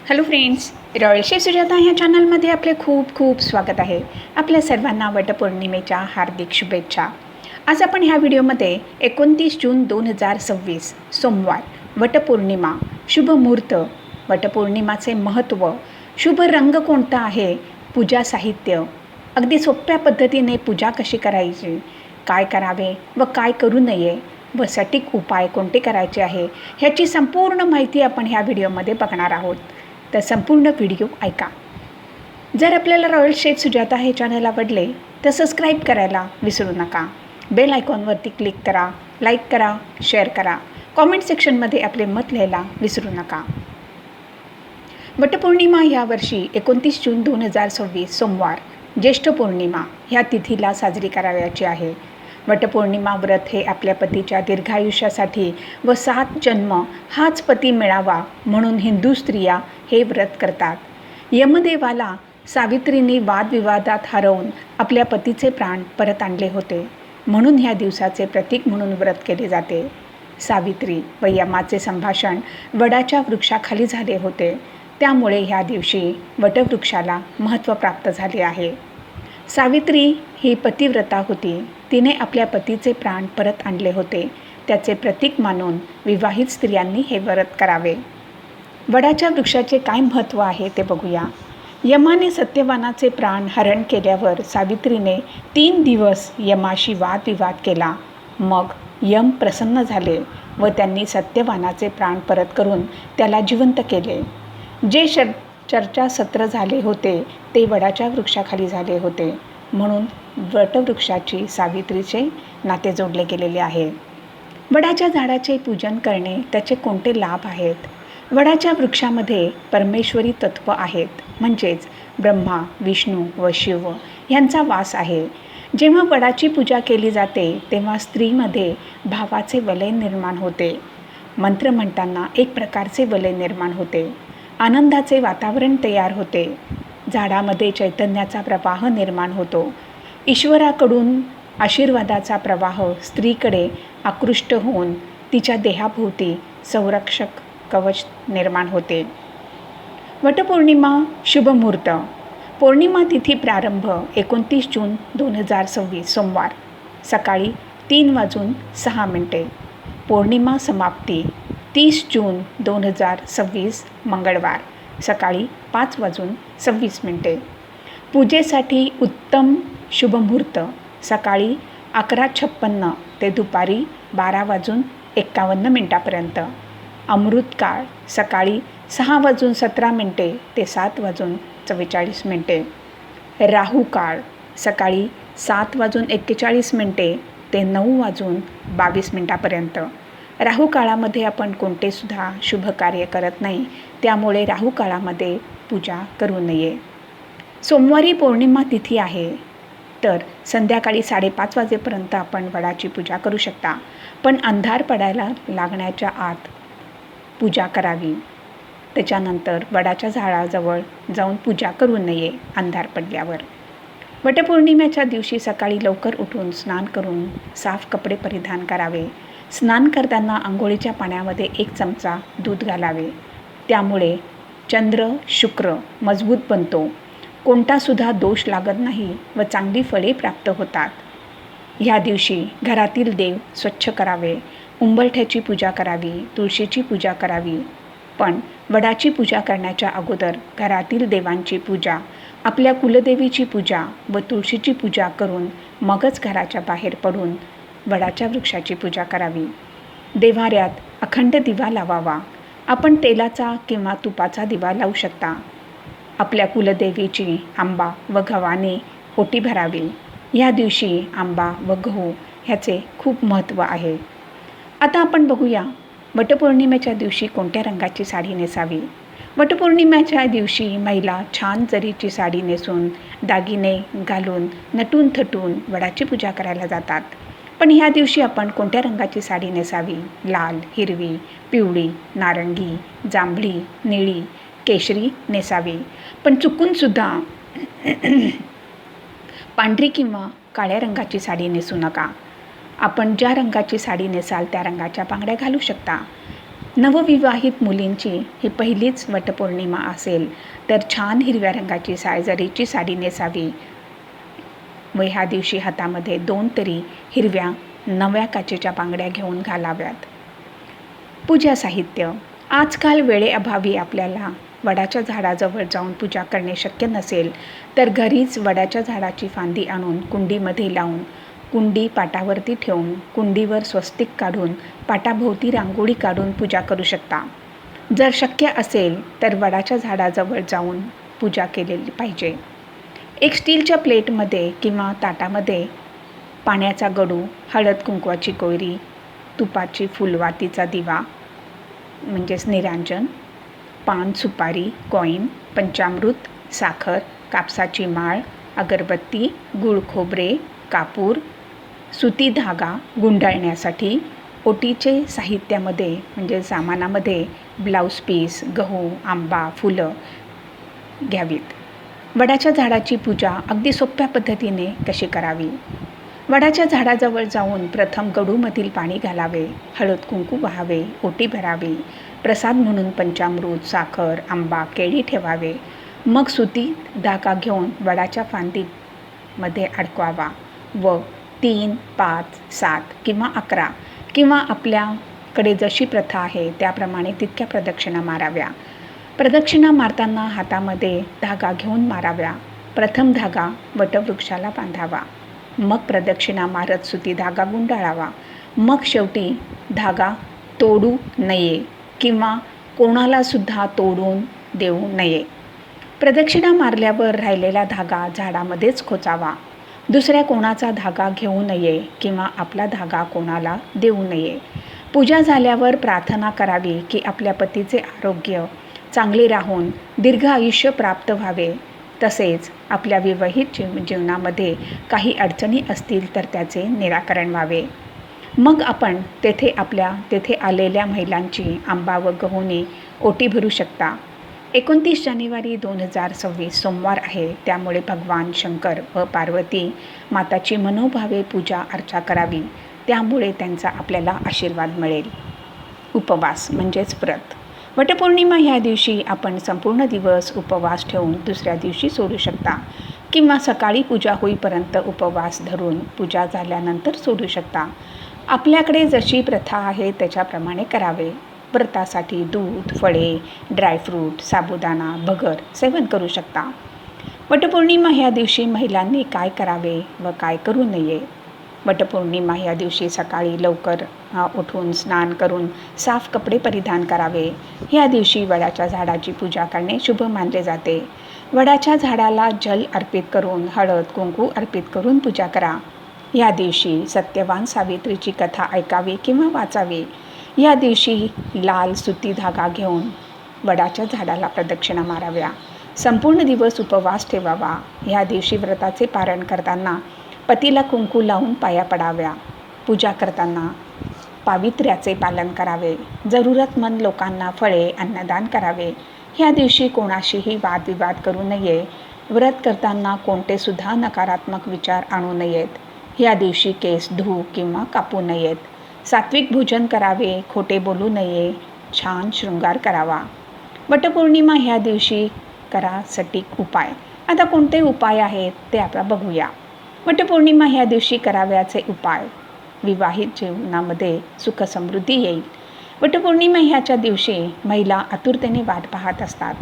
Hello friends, royal chef Sujata ह्या चॅनलमध्ये आपले खूप खूप स्वागत आहे. आपल्या सर्वांना वटपौर्णिमेच्या हार्दिक शुभेच्छा. आज आपण ह्या व्हिडिओमध्ये 29 जून 2026 सोमवार, वटपौर्णिमा, शुभ मुहूर्त, वटपौर्णिमाचे महत्त्व, शुभ रंग कोणता आहे, पूजा साहित्य, अगदी सोप्या पद्धतीने पूजा कशी करायची, काय करावे व काय करू नये व सटीक उपाय कोणते करायचे आहे ह्याची संपूर्ण माहिती आपण ह्या व्हिडिओमध्ये बघणार आहोत. तर संपूर्ण व्हिडिओ ऐका. जर आपल्याला रॉयल शेफ सुजाता हे चॅनल आवडले तर सबस्क्राईब करायला विसरू नका. बेल आयकॉनवरती क्लिक करा, लाईक करा, शेअर करा, कॉमेंट सेक्शनमध्ये आपले मत लिहायला विसरू नका. वटपौर्णिमा यावर्षी 29 जून 2026 सोमवार, ज्येष्ठ पौर्णिमा ह्या तिथीला साजरी करावयाची आहे. वटपौर्णिमा व्रत हे आपल्या पतीच्या दीर्घायुष्यासाठी व 7 जन्म हाच पती मिळावा म्हणून हिंदू स्त्रिया हे व्रत करतात. यमदेवाला सावित्रीने वादविवादात हरवून आपल्या पतीचे प्राण परत आणले होते, म्हणून ह्या दिवसाचे प्रतीक म्हणून व्रत केले जाते. सावित्री व यमाचे संभाषण वडाच्या वृक्षाखाली झाले होते, त्यामुळे ह्या दिवशी वटवृक्षाला महत्त्व प्राप्त झाले आहे. सावित्री ही पतिव्रता होती. तिने आपल्या पतीचे प्राण परत आणले होते. त्याचे प्रतीक मानून विवाहित स्त्रियांनी हे व्रत करावे. वडाच्या वृक्षाचे काय महत्त्व आहे ते बघूया. यमाने सत्यवानाचे प्राण हरण केल्यावर सावित्रीने 3 दिवस यमाशी वादविवाद केला. मग यम प्रसन्न झाले व त्यांनी सत्यवानाचे प्राण परत करून त्याला जिवंत केले. जे चर्चासत्र झाले होते ते वडाच्या वृक्षाखाली झाले होते, म्हणून वटवृक्षाची सावित्रीचे नाते जोडले गेलेले आहे. वडाच्या झाडाचे पूजन करणे त्याचे कोणते लाभ आहेत? वडाच्या वृक्षामध्ये परमेश्वरी तत्त्व आहेत, म्हणजेच ब्रह्मा, विष्णू व शिव यांचा वास आहे. जेव्हा वडाची पूजा केली जाते तेव्हा स्त्रीमध्ये भावाचे वलय निर्माण होते. मंत्र म्हणताना एक प्रकारचे वलय निर्माण होते. आनंदाचे वातावरण तयार होते. झाडामध्ये चैतन्याचा प्रवाह निर्माण होतो. ईश्वराकडून आशीर्वादाचा प्रवाह स्त्रीकडे आकृष्ट होऊन तिच्या देहाभोवती संरक्षक कवच निर्माण होते. वटपौर्णिमा शुभ मुहूर्त. पौर्णिमा तिथी प्रारंभ 29 जून 2026 सोमवार सकाळी 3:06. पौर्णिमा समाप्ती 30 जून 2026 मंगळवार सकाळी 5:26. पूजेसाठी उत्तम शुभ मुहूर्त सकाळी 11:56 ते दुपारी 12:51 अमृतकाळ सकाळी 6:17 ते 7:44. राहू काळ सकाळी 7:41 ते 9:22. राहू काळामध्ये आपण कोणतेसुद्धा शुभ कार्य करत नाही, त्यामुळे राहू काळामध्ये पूजा करू नये. सोमवारी पौर्णिमा तिथी आहे, तर संध्याकाळी 5:30 वाजेपर्यंत आपण वडाची पूजा करू शकता, पण अंधार पडायला लागण्याच्या आत पूजा करावी. त्याच्यानंतर वडाच्या झाडाजवळ जाऊन पूजा करू नये अंधार पडल्यावर. वटपौर्णिमेच्या दिवशी सकाळी लवकर उठून स्नान करून साफ कपडे परिधान करावे. स्नान करताना आंघोळीच्या पाण्यामध्ये 1 चमचा दूध घालावे. त्यामुळे चंद्र शुक्र मजबूत बनतो, कोणतासुद्धा दोष लागत नाही व चांगली फळे प्राप्त होतात. ह्या दिवशी घरातील देव स्वच्छ करावे. उंबरठ्याची पूजा करावी, तुळशीची पूजा करावी. पण वडाची पूजा करण्याच्या अगोदर घरातील देवांची पूजा, आपल्या कुलदेवीची पूजा व तुळशीची पूजा करून मगच घराच्या बाहेर पडून वडाच्या वृक्षाची पूजा करावी. देव्हाऱ्यात अखंड दिवा लावावा. आपण तेलाचा किंवा तुपाचा दिवा लावू शकता. आपल्या कुलदेवीची आंबा व गव्हाने ओटी भरावी. ह्या दिवशी आंबा व गहू ह्याचे खूप महत्त्व आहे. आता आपण बघूया वटपौर्णिमेच्या दिवशी कोणत्या रंगाची साडी नेसावी. वटपौर्णिमेच्या दिवशी महिला छान जरीची साडी नेसून दागिने घालून नटून थटून वडाची पूजा करायला जातात. पण ह्या दिवशी आपण कोणत्या रंगाची साडी नेसावी? लाल, हिरवी, पिवळी, नारंगी, जांभळी, निळी, केशरी नेसावी. पण चुकूनसुद्धा पांढरी किंवा काळ्या रंगाची साडी नेसू नका. आपण ज्या रंगाची साडी नेसाल त्या रंगाच्या बांगड्या घालू शकता. नवविवाहित मुलींची ही पहिलीच वटपौर्णिमा असेल तर छान हिरव्या रंगाची सायजरीची साडी नेसावी व ह्या दिवशी हातामध्ये 2 तरी हिरव्या नव्या काचेच्या बांगड्या घेऊन घालाव्यात. पूजा साहित्य. आजकाल वेळेअभावी आपल्याला वडाच्या झाडाजवळ जाऊन पूजा करणे शक्य नसेल तर घरीच वडाच्या झाडाची फांदी आणून कुंडीमध्ये लावून कुंडी पाटावरती ठेवून कुंडीवर स्वस्तिक काढून पाटाभोवती रांगोळी काढून पूजा करू शकता. जर शक्य असेल तर वडाच्या झाडाजवळ जाऊन पूजा केलेली पाहिजे. एक स्टीलच्या प्लेटमध्ये किंवा ताटामध्ये पाण्याचा गडू, हळद कुंकवाची कोयरी, तुपाची फुलवातीचा दिवा म्हणजेच निरांजन, पान, सुपारी, कॉईन, पंचामृत, साखर, कापसाची माळ, अगरबत्ती, गूळ खोबरे, कापूर, सुती धागा गुंडाळण्यासाठी, ओटीचे साहित्यामध्ये म्हणजे सामानामध्ये ब्लाऊज पीस, गहू, आंबा, फुलं घ्यावीत. वडाच्या झाडाची पूजा अगदी सोप्या पद्धतीने कशी करावी. वडाच्या झाडाजवळ जाऊन प्रथम गडूमधील पाणी घालावे, हळद कुंकू वाहावे, ओटी भरावी, प्रसाद म्हणून पंचामृत, साखर, आंबा, केळी ठेवावे. मग सुती धागा घेऊन वडाच्या फांदीमध्ये अडकवावा व 3, 5, 7 किंवा 11 किंवा आपल्याकडे जशी प्रथा आहे त्याप्रमाणे तितक्या प्रदक्षिणा माराव्या. प्रदक्षिणा मारताना हातामध्ये धागा घेऊन माराव्या. प्रथम धागा वटवृक्षाला बांधावा, मग प्रदक्षिणा मारत सुती धागा गुंडाळावा. मग शेवटी धागा तोडू नये किंवा कोणालासुद्धा तोडून देऊ नये. प्रदक्षिणा मारल्यावर राहिलेला धागा झाडामध्येच खोचावा. दुसऱ्या कोणाचा धागा घेऊ नये किंवा आपला धागा कोणाला देऊ नये. पूजा झाल्यावर प्रार्थना करावी की आपल्या पतीचे आरोग्य चांगले राहून दीर्घ आयुष्य प्राप्त व्हावे. तसेच आपल्या विवाहित जीवनामध्ये काही अडचणी असतील तर त्याचे निराकरण व्हावे. मग आपण तेथे आलेल्या महिलांची आंबा व गहूने ओटी भरू शकता. 29 जानेवारी 2026 सोमवार आहे, त्यामुळे भगवान शंकर व पार्वती माताची मनोभावे पूजा अर्चा करावी. त्यामुळे त्यांचा आपल्याला आशीर्वाद मिळेल. उपवास म्हणजेच व्रत. वटपौर्णिमा ह्या दिवशी आपण संपूर्ण दिवस उपवास ठेवून दुसऱ्या दिवशी सोडू शकता किंवा सकाळी पूजा होईपर्यंत उपवास धरून पूजा झाल्यानंतर सोडू शकता. आपल्याकडे जशी प्रथा आहे त्याच्याप्रमाणे करावे. व्रतासाठी दूध, फळे, ड्रायफ्रूट, साबुदाणा, भगर सेवन करू शकता. वटपौर्णिमा ह्या दिवशी महिलांनी काय करावे व काय करू नये. वटपौर्णिमा ह्या दिवशी सकाळी लवकर उठून स्नान करून साफ कपडे परिधान करावे. ह्या दिवशी वडाच्या झाडाची पूजा करणे शुभ मानले जाते. वडाच्या झाडाला जल अर्पित करून हळद कुंकू अर्पित करून पूजा करा. या दिवशी सत्यवान सावित्रीची कथा ऐकावी किंवा वाचावी. या दिवशी लाल सुती धागा घेऊन वडाच्या झाडाला प्रदक्षिणा माराव्या. संपूर्ण दिवस उपवास ठेवावा. या दिवशी व्रताचे पारण करताना पतीला कुंकू लावून पाया पडाव्या. पूजा करताना पावित्र्याचे पालन करावे. जरूरतमंद लोकांना फळे अन्नदान करावे. ह्या दिवशी कोणाशीही वादविवाद करू नये. व्रत करताना कोणतेसुद्धा नकारात्मक विचार आणू नयेत. ह्या दिवशी केस धुवू किंवा कापू नयेत. सात्विक भोजन करावे. खोटे बोलू नये. छान शृंगार करावा. वटपौर्णिमा ह्या दिवशी करा सटीक उपाय. आता कोणते उपाय आहेत ते आपण बघूया. वटपौर्णिमा ह्या दिवशी कराव्याचे उपाय. विवाहित जीवनामध्ये सुख समृद्धी येईल. वटपौर्णिमा ह्याच्या दिवशी महिला आतुरतेने वाट पाहत असतात.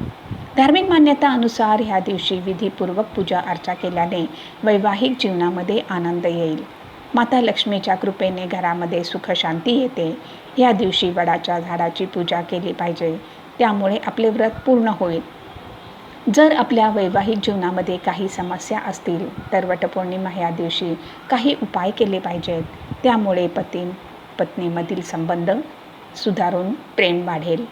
धार्मिक मान्यतानुसार ह्या दिवशी विधीपूर्वक पूजा अर्चा केल्याने वैवाहिक जीवनामध्ये आनंद येईल. माता लक्ष्मीच्या कृपेने घरामध्ये सुख शांती येते. ह्या दिवशी वडाच्या झाडाची पूजा केली पाहिजे. त्यामुळे आपले व्रत पूर्ण होईल. जर आपल्या वैवाहिक जीवनामध्ये काही समस्या असतील तर वटपौर्णिमा ह्या दिवशी काही उपाय केले पाहिजेत. त्यामुळे पत्नीमधील संबंध सुधारून प्रेम वाढेल.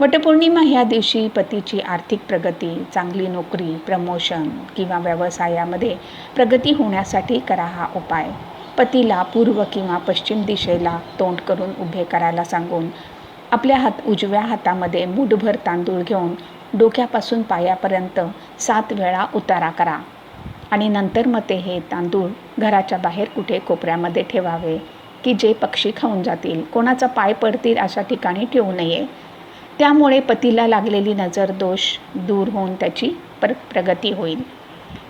वटपौर्णिमा ह्या दिवशी पतीची आर्थिक प्रगती, चांगली नोकरी, प्रमोशन किंवा व्यवसायामध्ये प्रगती होण्यासाठी करा हा उपाय. पतीला पूर्व किंवा पश्चिम दिशेला तोंड करून उभे करायला सांगून आपल्या उजव्या हातामध्ये मूठभर तांदूळ घेऊन डोक्यापासून पायापर्यंत 7 वेळा उतारा करा आणि नंतर मग हे तांदूळ घराच्या बाहेर कुठे कोपऱ्यामध्ये ठेवावे की जे पक्षी खाऊन जातील, कोणाचा पाय पडतील अशा ठिकाणी ठेवू नये. त्यामुळे पतीला लागलेली नजर दोष दूर होऊन त्याची प्रगती होईल.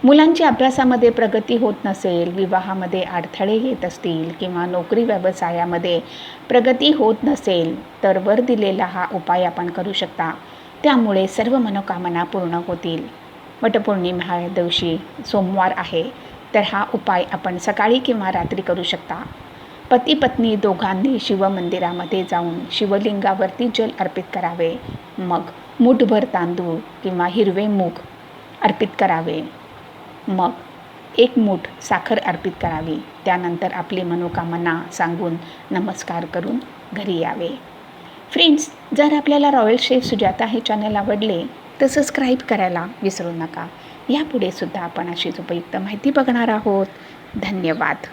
मुलांची अभ्यासामध्ये प्रगती होत नसेल, विवाहामध्ये अडथळे येत असतील किंवा नोकरी व्यवसायामध्ये प्रगती होत नसेल तर वर दिलेला हा उपाय आपण करू शकता. त्यामुळे सर्व मनोकामना पूर्ण होतील. वटपौर्णिमा दिवशी सोमवार आहे, तर हा उपाय आपण सकाळी किंवा रात्री करू शकता. पती पत्नी दोघांनी शिवमंदिरामध्ये जाऊन शिवलिंगावरती जल अर्पित करावे. मग मूठभर तांदूळ किंवा हिरवे मूग अर्पित करावे. मग 1 मूठ साखर अर्पित करावी. त्यानंतर आपली मनोकामना सांगून नमस्कार करून घरी यावे. फ्रेंड्स, जर आपल्याला रॉयल शेफ सुजाता हे चॅनल आवडले तर सबस्क्राईब करायला विसरू नका. यापुढे सुद्धा आपण अशीच उपयुक्त माहिती बघणार आहोत. धन्यवाद.